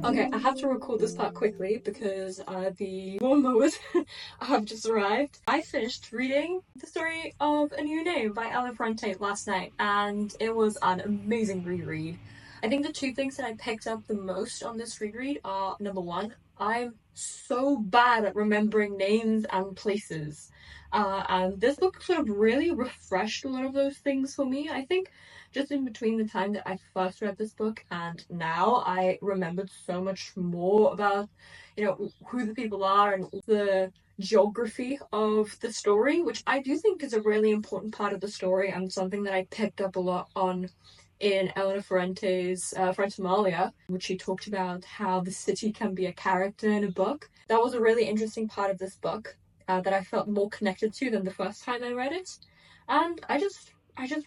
Okay, I have to record this part quickly because the lawnmowers have just arrived. I finished reading The Story of a New Name by Ferrante last night, and it was an amazing reread. I think the two things that I picked up the most on this reread are, number one, I'm so bad at remembering names and places. And this book sort of really refreshed a lot of those things for me. I think just in between the time that I first read this book and now, I remembered so much more about, who the people are and the geography of the story, which I do think is a really important part of the story and something that I picked up a lot on in Elena Ferrante's Frantamalia, which she talked about how the city can be a character in a book. That was a really interesting part of this book that I felt more connected to than the first time I read it. And I just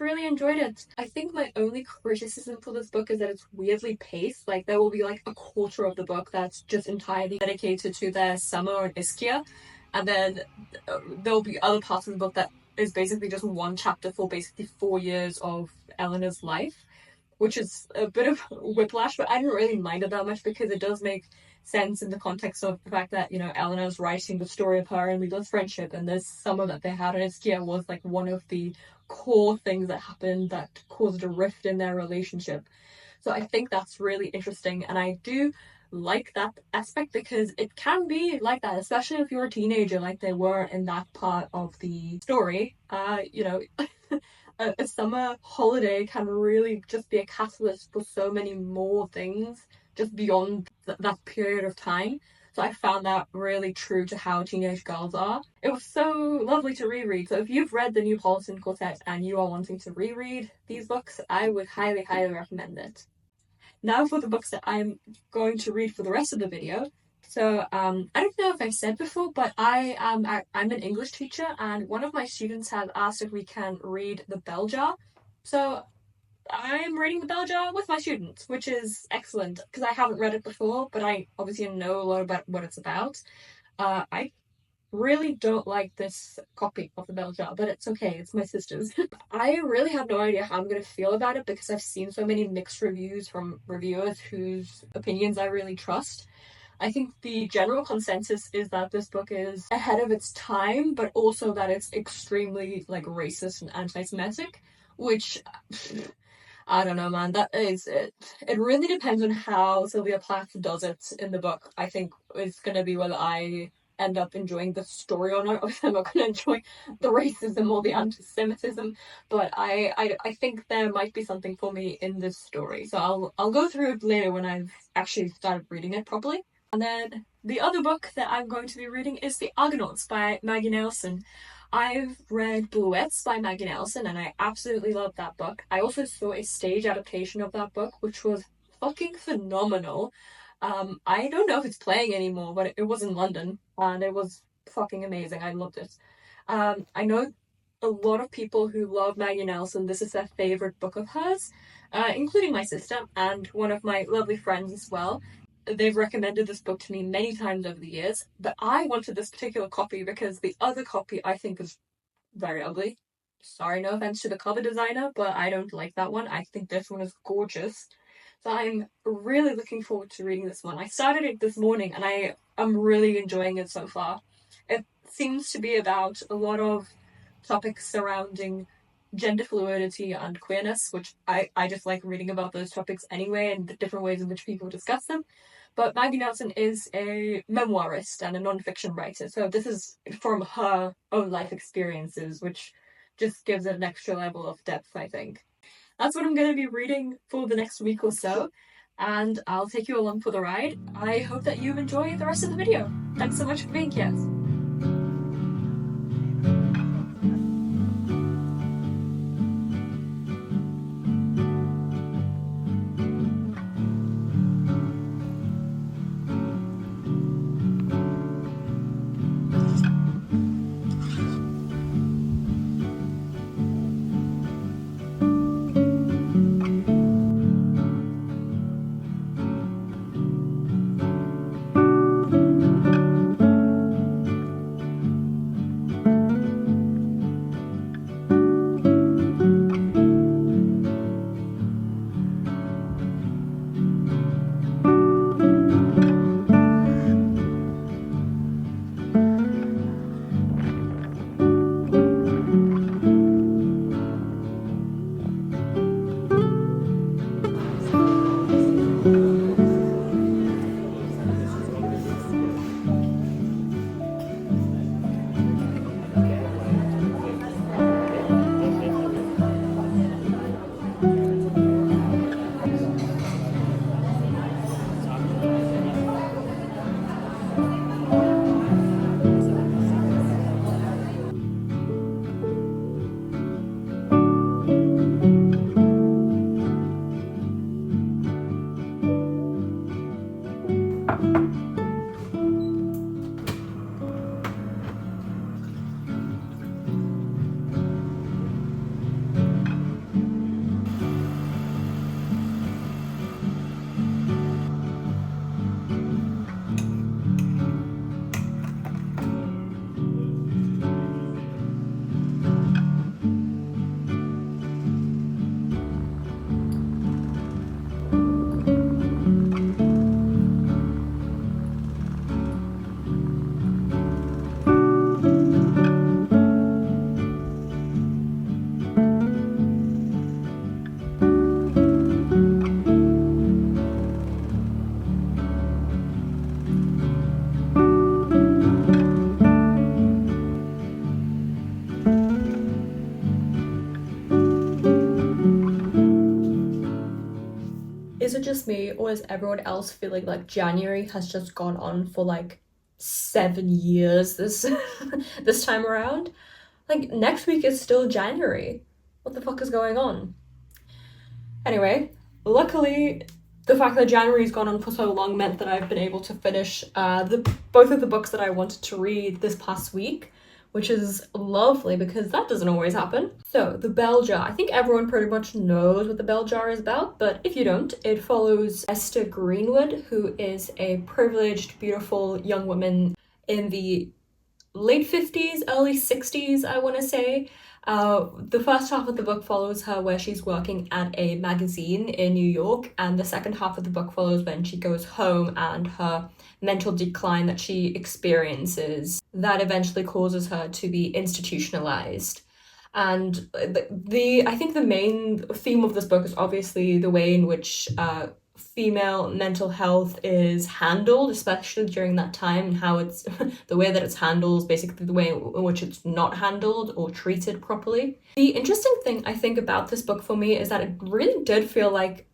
really enjoyed it. I think my only criticism for this book is that it's weirdly paced. Like, there will be like a quarter of the book that's just entirely dedicated to their summer in Ischia, and then there'll be other parts of the book that is basically just one chapter for basically 4 years of Eleanor's life, which is a bit of whiplash, but I didn't really mind it that much because it does make sense in the context of the fact that, Eleanor's writing the story of her and Lila's friendship, and this summer that they had in Ischia was like one of the core things that happened that caused a rift in their relationship. So I think that's really interesting, and I do like that aspect because it can be like that, especially if you're a teenager like they were in that part of the story. A summer holiday can really just be a catalyst for so many more things just beyond that period of time. So I found that really true to how teenage girls are. It was so lovely to reread. So if you've read the Neapolitan Quartet and you are wanting to reread these books, I would highly, highly recommend it. Now for the books that I'm going to read for the rest of the video. So I don't know if I've said before, but I'm an English teacher, and one of my students has asked if we can read The Bell Jar. So I'm reading The Bell Jar with my students, which is excellent because I haven't read it before, but I obviously know a lot about what it's about. I really don't like this copy of The Bell Jar, but it's okay, it's my sister's. I really have no idea how I'm going to feel about it because I've seen so many mixed reviews from reviewers whose opinions I really trust. I think the general consensus is that this book is ahead of its time, but also that it's extremely like racist and anti-Semitic, which I don't know, man. That is it. It really depends on how Sylvia Plath does it in the book. I think it's gonna be whether I end up enjoying the story or not. Obviously, I'm not gonna enjoy the racism or the anti-Semitism, but I think there might be something for me in this story. So I'll go through it later when I've actually started reading it properly. And then the other book that I'm going to be reading is The Argonauts by Maggie Nelson. I've read Bluets by Maggie Nelson and I absolutely love that book. I also saw a stage adaptation of that book, which was fucking phenomenal. I don't know if it's playing anymore, but it was in London and it was fucking amazing. I loved it. I know a lot of people who love Maggie Nelson, this is their favorite book of hers, including my sister and one of my lovely friends as well. They've recommended this book to me many times over the years, but I wanted this particular copy because the other copy I think is very ugly. Sorry, no offense to the cover designer, but I don't like that one. I think this one is gorgeous. So I'm really looking forward to reading this one. I started it this morning and I am really enjoying it so far. It seems to be about a lot of topics surrounding gender fluidity and queerness, which I just like reading about those topics anyway and the different ways in which people discuss them. But Maggie Nelson is a memoirist and a non-fiction writer, so this is from her own life experiences, which just gives it an extra level of depth, I think. That's what I'm going to be reading for the next week or so, and I'll take you along for the ride. I hope that you enjoy the rest of the video. Thanks so much for being here. Is it just me, or is everyone else feeling like January has just gone on for like 7 years this this time around? Like next week is still January. What the fuck is going on? Anyway, luckily the fact that January's gone on for so long meant that I've been able to finish the both of the books that I wanted to read this past week, which is lovely because that doesn't always happen. So, The Bell Jar. I think everyone pretty much knows what The Bell Jar is about, but if you don't, it follows Esther Greenwood, who is a privileged, beautiful young woman in the late 50s, early 60s, I want to say. The first half of the book follows her where she's working at a magazine in New York, and the second half of the book follows when she goes home and her mental decline that she experiences that eventually causes her to be institutionalized. And I think the main theme of this book is obviously the way in which female mental health is handled, especially during that time, and how it's the way that it's handled is basically the way in which it's not handled or treated properly. The interesting thing I think about this book for me is that it really did feel like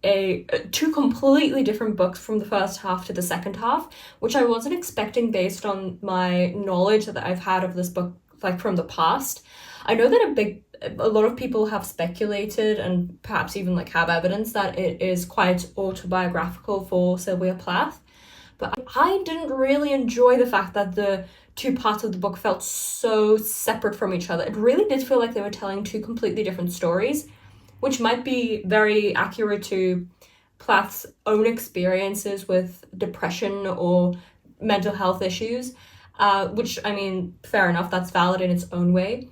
two completely different books from the first half to the second half, which I wasn't expecting based on my knowledge that I've had of this book like from the past. I know that a lot of people have speculated and perhaps even like have evidence that it is quite autobiographical for Sylvia Plath, but I didn't really enjoy the fact that the two parts of the book felt so separate from each other. It really did feel like they were telling two completely different stories, which might be very accurate to Plath's own experiences with depression or mental health issues, which, I mean, fair enough, that's valid in its own way.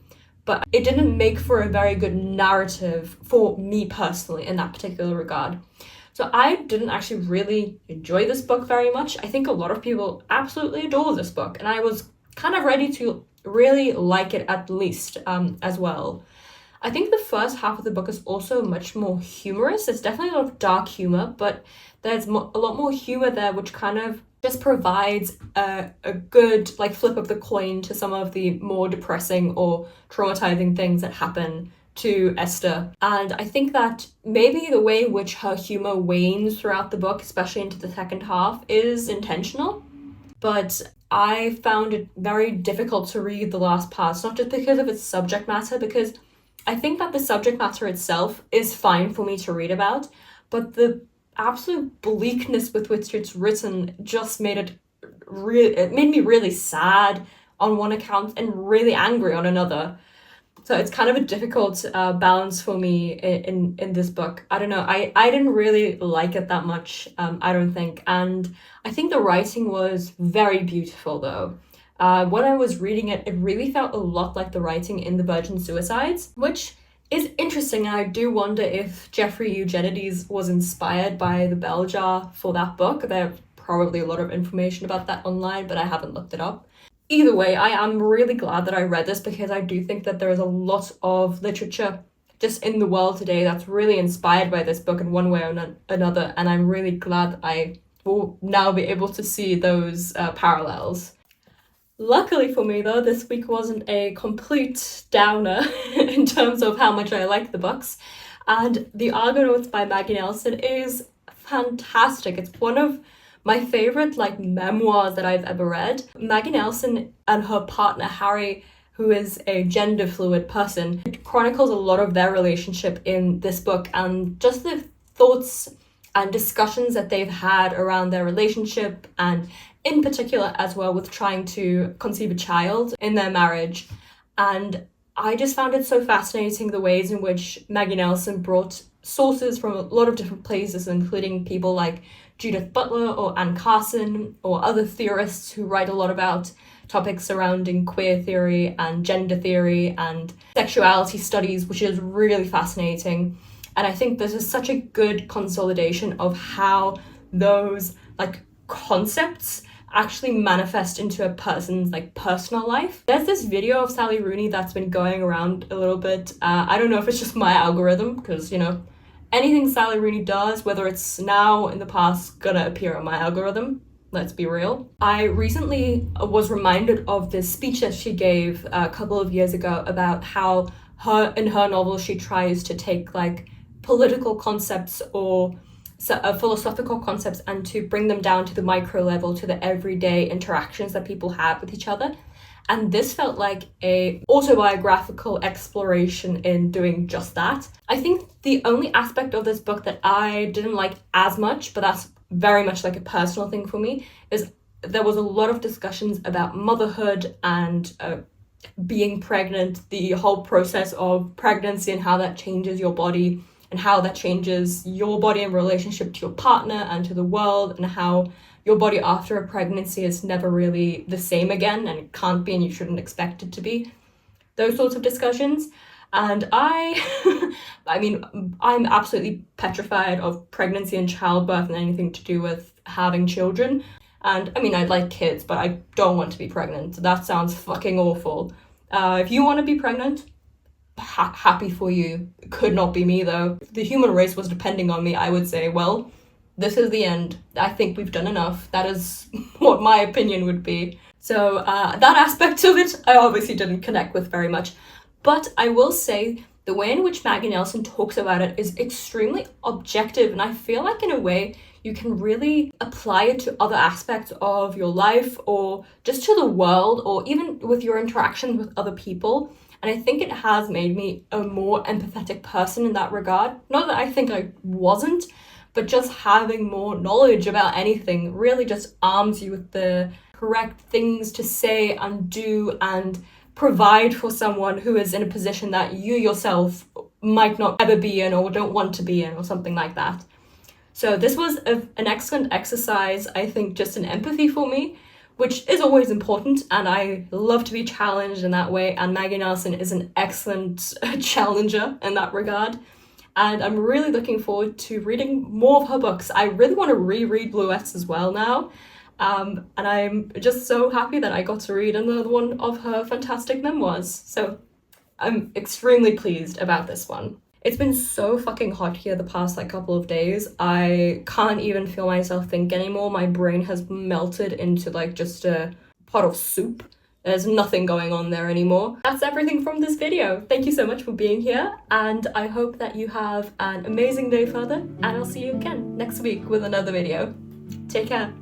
But it didn't make for a very good narrative for me personally in that particular regard. So I didn't actually really enjoy this book very much. I think a lot of people absolutely adore this book, and I was kind of ready to really like it at least as well. I think the first half of the book is also much more humorous. There's definitely a lot of dark humor, but there's a lot more humor there, which kind of just provides a good like flip of the coin to some of the more depressing or traumatizing things that happen to Esther. And I think that maybe the way in which her humor wanes throughout the book, especially into the second half, is intentional. But I found it very difficult to read the last parts, not just because of its subject matter, because I think that the subject matter itself is fine for me to read about, but the absolute bleakness with which it's written just made it made me really sad on one account and really angry on another. So it's kind of a difficult balance for me in this book. I don't know. I didn't really like it that much, I don't think. And I think the writing was very beautiful, though. When I was reading it, it really felt a lot like the writing in The Virgin Suicides, which is interesting, and I do wonder if Jeffrey Eugenides was inspired by The Bell Jar for that book. There's probably a lot of information about that online, but I haven't looked it up. Either way, I am really glad that I read this because I do think that there is a lot of literature just in the world today that's really inspired by this book in one way or another, and I'm really glad that I will now be able to see those parallels. Luckily for me, though, this week wasn't a complete downer in terms of how much I like the books. And The Argonauts by Maggie Nelson is fantastic. It's one of my favorite memoirs that I've ever read. Maggie Nelson and her partner Harry, who is a gender fluid person, chronicles a lot of their relationship in this book and just the thoughts and discussions that they've had around their relationship, and in particular as well with trying to conceive a child in their marriage. And I just found it so fascinating the ways in which Maggie Nelson brought sources from a lot of different places, including people like Judith Butler or Anne Carson or other theorists who write a lot about topics surrounding queer theory and gender theory and sexuality studies, which is really fascinating. And I think this is such a good consolidation of how those concepts actually manifest into a person's personal life. There's this video of Sally Rooney that's been going around a little bit. I don't know if it's just my algorithm, because anything Sally Rooney does, whether it's now or in the past, gonna appear on my algorithm. Let's be real. I recently was reminded of this speech that she gave a couple of years ago about how in her novel she tries to take political concepts or philosophical concepts and to bring them down to the micro level, to the everyday interactions that people have with each other. And this felt like a autobiographical exploration in doing just that. I think the only aspect of this book that I didn't like as much, but that's very much like a personal thing for me, is there was a lot of discussions about motherhood and being pregnant, the whole process of pregnancy and how that changes your body and how that changes your body in relationship to your partner and to the world, and how your body after a pregnancy is never really the same again, and it can't be, and you shouldn't expect it to be. Those sorts of discussions. And I mean, I'm absolutely petrified of pregnancy and childbirth and anything to do with having children. And I mean, I'd like kids, but I don't want to be pregnant. That sounds fucking awful. If you want to be pregnant, happy for you. Could not be me though. If the human race was depending on me, I would say, well, this is the end. I think we've done enough. That is what my opinion would be. So that aspect of it, I obviously didn't connect with very much. But I will say the way in which Maggie Nelson talks about it is extremely objective, and I feel like in a way you can really apply it to other aspects of your life, or just to the world, or even with your interactions with other people. And I think it has made me a more empathetic person in that regard. Not that I think I wasn't, but just having more knowledge about anything really just arms you with the correct things to say and do and provide for someone who is in a position that you yourself might not ever be in or don't want to be in, or something like that. So this was an excellent exercise, I think, just in empathy for me, which is always important, and I love to be challenged in that way, and Maggie Nelson is an excellent challenger in that regard. And I'm really looking forward to reading more of her books. I really want to reread Bluets as well now. And I'm just so happy that I got to read another one of her fantastic memoirs. So I'm extremely pleased about this one. It's been so fucking hot here the past couple of days. I can't even feel myself think anymore. My brain has melted into just a pot of soup. There's nothing going on there anymore. That's everything from this video. Thank you so much for being here, and I hope that you have an amazing day further, and I'll see you again next week with another video. Take care.